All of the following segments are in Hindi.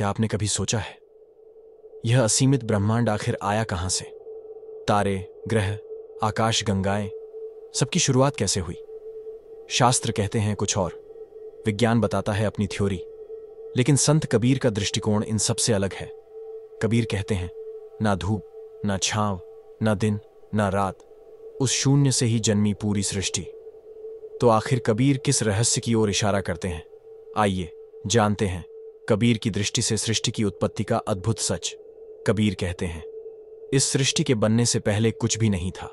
क्या आपने कभी सोचा है, यह असीमित ब्रह्मांड आखिर आया कहां से? तारे, ग्रह, आकाश गंगाएं, सबकी शुरुआत कैसे हुई? शास्त्र कहते हैं कुछ और, विज्ञान बताता है अपनी थ्योरी, लेकिन संत कबीर का दृष्टिकोण इन सबसे अलग है। कबीर कहते हैं, ना धूप, ना छांव, ना दिन, ना रात, उस शून्य से ही जन्मी पूरी सृष्टि। तो आखिर कबीर किस रहस्य की ओर इशारा करते हैं? आइए जानते हैं कबीर की दृष्टि से सृष्टि की उत्पत्ति का अद्भुत सच। कबीर कहते हैं, इस सृष्टि के बनने से पहले कुछ भी नहीं था।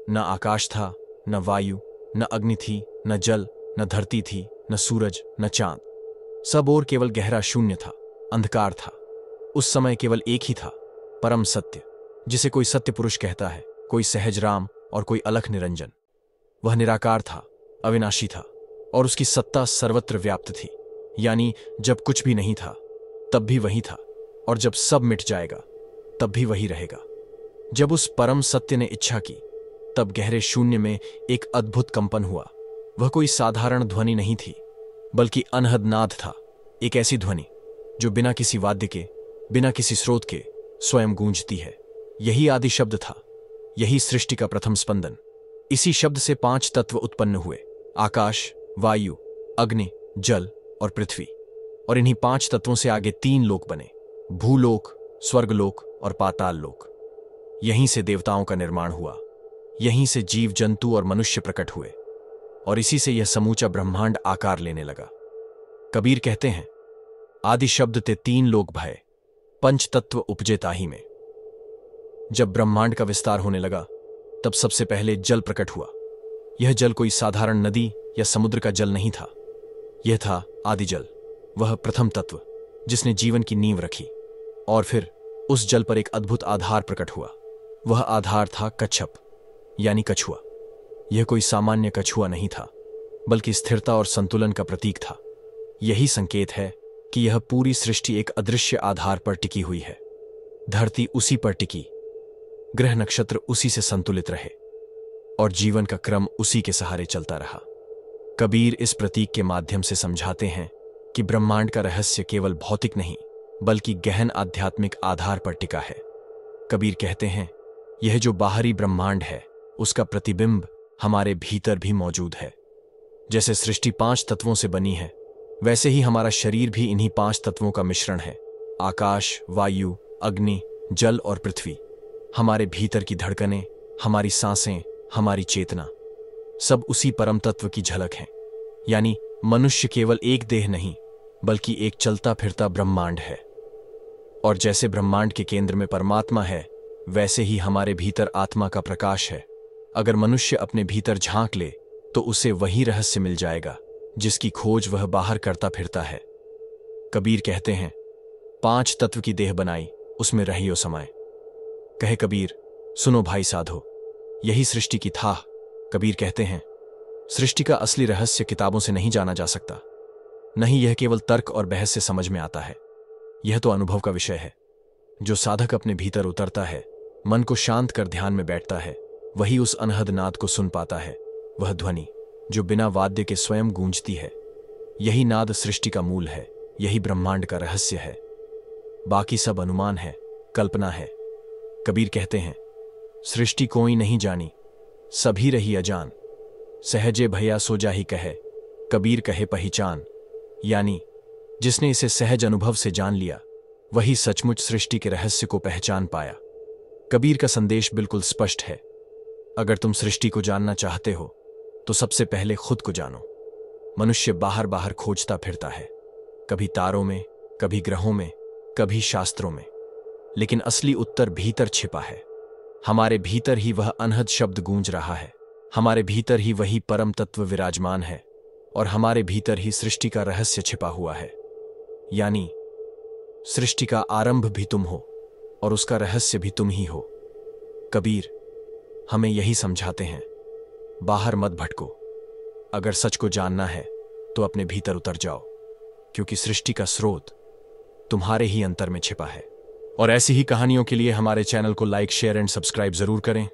न आकाश था, न वायु, न अग्नि थी, न जल, न धरती थी, न सूरज, न चांद। सब और केवल गहरा शून्य था, अंधकार था। उस समय केवल एक ही था, परम सत्य, जिसे कोई सत्य पुरुष कहता है, कोई सहज राम और कोई अलख निरंजन। वह निराकार था, अविनाशी था, और उसकी सत्ता सर्वत्र व्याप्त थी। यानी जब कुछ भी नहीं था तब भी वही था, और जब सब मिट जाएगा तब भी वही रहेगा। जब उस परम सत्य ने इच्छा की तब गहरे शून्य में एक अद्भुत कंपन हुआ। वह कोई साधारण ध्वनि नहीं थी, बल्कि अनहद नाद था। एक ऐसी ध्वनि जो बिना किसी वाद्य के, बिना किसी स्रोत के स्वयं गूंजती है। यही आदि शब्द था, यही सृष्टि का प्रथम स्पंदन। इसी शब्द से 5 तत्व उत्पन्न हुए, आकाश, वायु, अग्नि, जल और पृथ्वी। और इन्हीं 5 तत्वों से आगे 3 लोक बने, भूलोक, स्वर्गलोक और पाताल लोक। यहीं से देवताओं का निर्माण हुआ, यहीं से जीव जंतु और मनुष्य प्रकट हुए, और इसी से यह समूचा ब्रह्मांड आकार लेने लगा। कबीर कहते हैं, आदि शब्द ते 3 लोक भय, पंच तत्व उपजे ताहि में। जब ब्रह्मांड का विस्तार होने लगा तब सबसे पहले जल प्रकट हुआ। यह जल कोई साधारण नदी या समुद्र का जल नहीं था, यह था आदि जल, वह प्रथम तत्व जिसने जीवन की नींव रखी। और फिर उस जल पर एक अद्भुत आधार प्रकट हुआ। वह आधार था कच्छप, यानी कछुआ। यह कोई सामान्य कछुआ नहीं था, बल्कि स्थिरता और संतुलन का प्रतीक था। यही संकेत है कि यह पूरी सृष्टि एक अदृश्य आधार पर टिकी हुई है। धरती उसी पर टिकी, ग्रह नक्षत्र उसी से संतुलित रहे, और जीवन का क्रम उसी के सहारे चलता रहा। कबीर इस प्रतीक के माध्यम से समझाते हैं कि ब्रह्मांड का रहस्य केवल भौतिक नहीं, बल्कि गहन आध्यात्मिक आधार पर टिका है। कबीर कहते हैं, यह जो बाहरी ब्रह्मांड है उसका प्रतिबिंब हमारे भीतर भी मौजूद है। जैसे सृष्टि 5 तत्वों से बनी है, वैसे ही हमारा शरीर भी इन्हीं 5 तत्वों का मिश्रण है। आकाश, वायु, अग्नि, जल और पृथ्वी। हमारे भीतर की धड़कनें, हमारी सांसें, हमारी चेतना, सब उसी परम तत्व की झलक हैं। यानी मनुष्य केवल एक देह नहीं, बल्कि एक चलता फिरता ब्रह्मांड है। और जैसे ब्रह्मांड के केंद्र में परमात्मा है, वैसे ही हमारे भीतर आत्मा का प्रकाश है। अगर मनुष्य अपने भीतर झांक ले तो उसे वही रहस्य मिल जाएगा जिसकी खोज वह बाहर करता फिरता है। कबीर कहते हैं, 5 तत्व की देह बनाई, उसमें रहियो समाए। कहे कबीर, सुनो भाई साधो, यही सृष्टि की थाह। कबीर कहते हैं, सृष्टि का असली रहस्य किताबों से नहीं जाना जा सकता, नहीं यह केवल तर्क और बहस से समझ में आता है। यह तो अनुभव का विषय है। जो साधक अपने भीतर उतरता है, मन को शांत कर ध्यान में बैठता है, वही उस अनहद नाद को सुन पाता है। वह ध्वनि जो बिना वाद्य के स्वयं गूंजती है, यही नाद सृष्टि का मूल है, यही ब्रह्मांड का रहस्य है। बाकी सब अनुमान है, कल्पना है। कबीर कहते हैं, सृष्टि कोई नहीं जानी, सभी रही अजान। सहजे भैया सो जाही कहे, कबीर कहे पहचान। यानी जिसने इसे सहज अनुभव से जान लिया, वही सचमुच सृष्टि के रहस्य को पहचान पाया। कबीर का संदेश बिल्कुल स्पष्ट है। अगर तुम सृष्टि को जानना चाहते हो तो सबसे पहले खुद को जानो। मनुष्य बाहर बाहर खोजता फिरता है, कभी तारों में, कभी ग्रहों में, कभी शास्त्रों में, लेकिन असली उत्तर भीतर छिपा है। हमारे भीतर ही वह अनहद शब्द गूंज रहा है, हमारे भीतर ही वही परम तत्व विराजमान है, और हमारे भीतर ही सृष्टि का रहस्य छिपा हुआ है। यानी सृष्टि का आरंभ भी तुम हो और उसका रहस्य भी तुम ही हो। कबीर हमें यही समझाते हैं, बाहर मत भटको। अगर सच को जानना है तो अपने भीतर उतर जाओ, क्योंकि सृष्टि का स्रोत तुम्हारे ही अंतर में छिपा है। और ऐसी ही कहानियों के लिए हमारे चैनल को लाइक, शेयर एंड सब्सक्राइब जरूर करें।